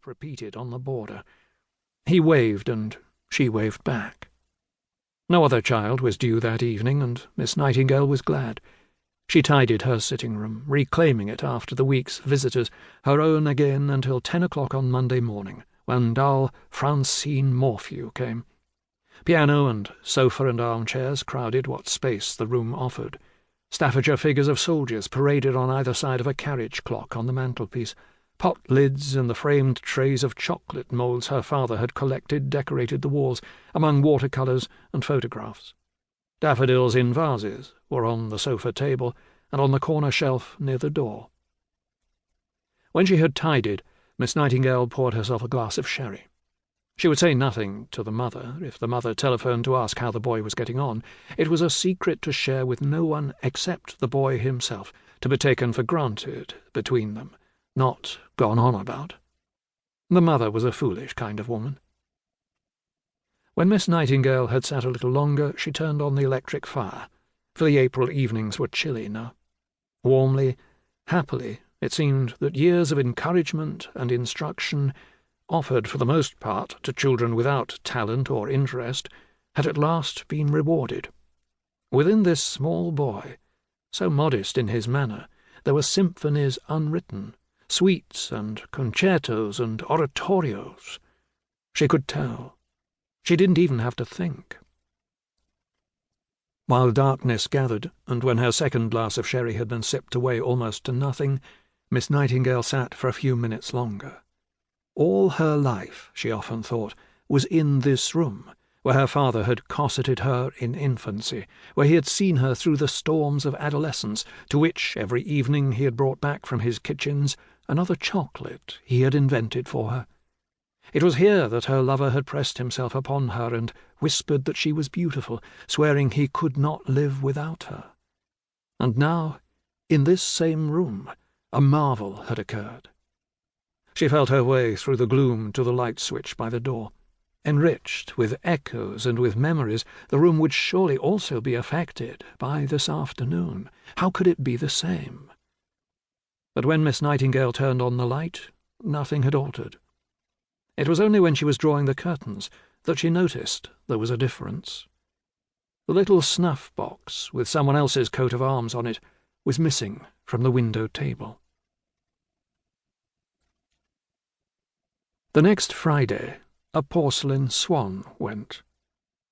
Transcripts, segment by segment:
repeated on the border. He waved, and she waved back. No other child was due that evening, and Miss Nightingale was glad. She tidied her sitting-room, reclaiming it after the week's visitors, her own again until 10 o'clock on Monday morning, when dull Francine Morphew came. Piano and sofa and armchairs crowded what space the room offered. Staffordshire figures of soldiers paraded on either side of a carriage clock on the mantelpiece. Pot lids and the framed trays of chocolate moulds her father had collected decorated the walls, among watercolours and photographs. Daffodils in vases were on the sofa table and on the corner shelf near the door. When she had tidied, Miss Nightingale poured herself a glass of sherry. She would say nothing to the mother. If the mother telephoned to ask how the boy was getting on, it was a secret to share with no one except the boy himself, to be taken for granted between them, not gone on about. The mother was a foolish kind of woman. When Miss Nightingale had sat a little longer, she turned on the electric fire, for the April evenings were chilly now. Warmly, happily, it seemed that years of encouragement and instruction, offered for the most part to children without talent or interest, had at last been rewarded. Within this small boy, so modest in his manner, there were symphonies unwritten, suites and concertos and oratorios. She could tell. She didn't even have to think. While darkness gathered, and when her second glass of sherry had been sipped away almost to nothing, Miss Nightingale sat for a few minutes longer. All her life, she often thought, was in this room, where her father had cosseted her in infancy, where he had seen her through the storms of adolescence, to which every evening he had brought back from his kitchens another chocolate he had invented for her. It was here that her lover had pressed himself upon her and whispered that she was beautiful, swearing he could not live without her. And now, in this same room, a marvel had occurred. She felt her way through the gloom to the light switch by the door. Enriched with echoes and with memories, the room would surely also be affected by this afternoon. How could it be the same? But when Miss Nightingale turned on the light, nothing had altered. It was only when she was drawing the curtains that she noticed there was a difference. The little snuff-box, with someone else's coat of arms on it, was missing from the window table. The next Friday, a porcelain swan went,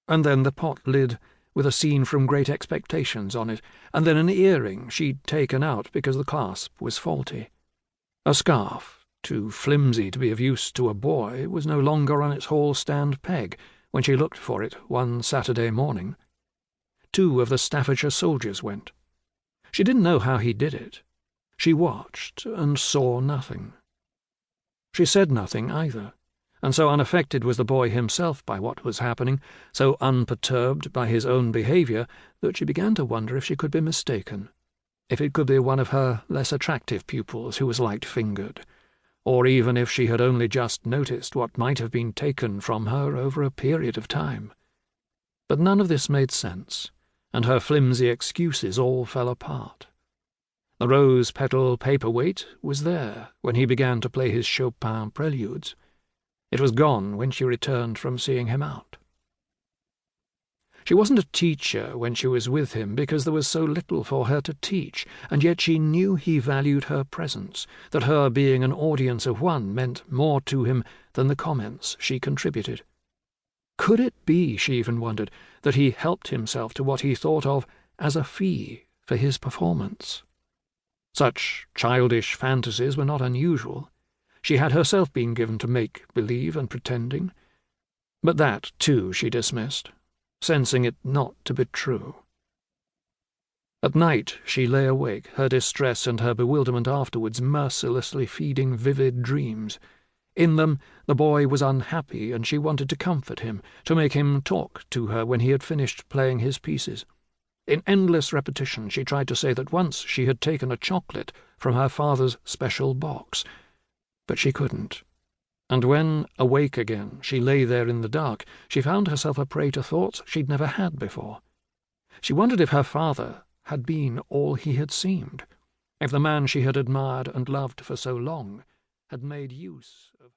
and then the pot lid with a scene from Great Expectations on it, and then an earring she'd taken out because the clasp was faulty. A scarf, too flimsy to be of use to a boy, was no longer on its hall-stand peg when she looked for it one Saturday morning. 2 of the Staffordshire soldiers went. She didn't know how he did it. She watched and saw nothing. She said nothing either, and so unaffected was the boy himself by what was happening, so unperturbed by his own behaviour, that she began to wonder if she could be mistaken, if it could be one of her less attractive pupils who was light-fingered, or even if she had only just noticed what might have been taken from her over a period of time. But none of this made sense, and her flimsy excuses all fell apart. The rose-petal paperweight was there when he began to play his Chopin preludes. It was gone when she returned from seeing him out. She wasn't a teacher when she was with him because there was so little for her to teach, and yet she knew he valued her presence, that her being an audience of one meant more to him than the comments she contributed. Could it be, she even wondered, that he helped himself to what he thought of as a fee for his performance? Such childish fantasies were not unusual. She had herself been given to make-believe and pretending. But that, too, she dismissed, sensing it not to be true. At night she lay awake, her distress and her bewilderment afterwards mercilessly feeding vivid dreams. In them the boy was unhappy, and she wanted to comfort him, to make him talk to her when he had finished playing his pieces. In endless repetition she tried to say that once she had taken a chocolate from her father's special box, but she couldn't. And when, awake again, she lay there in the dark, she found herself a prey to thoughts she'd never had before. She wondered if her father had been all he had seemed, if the man she had admired and loved for so long had made use of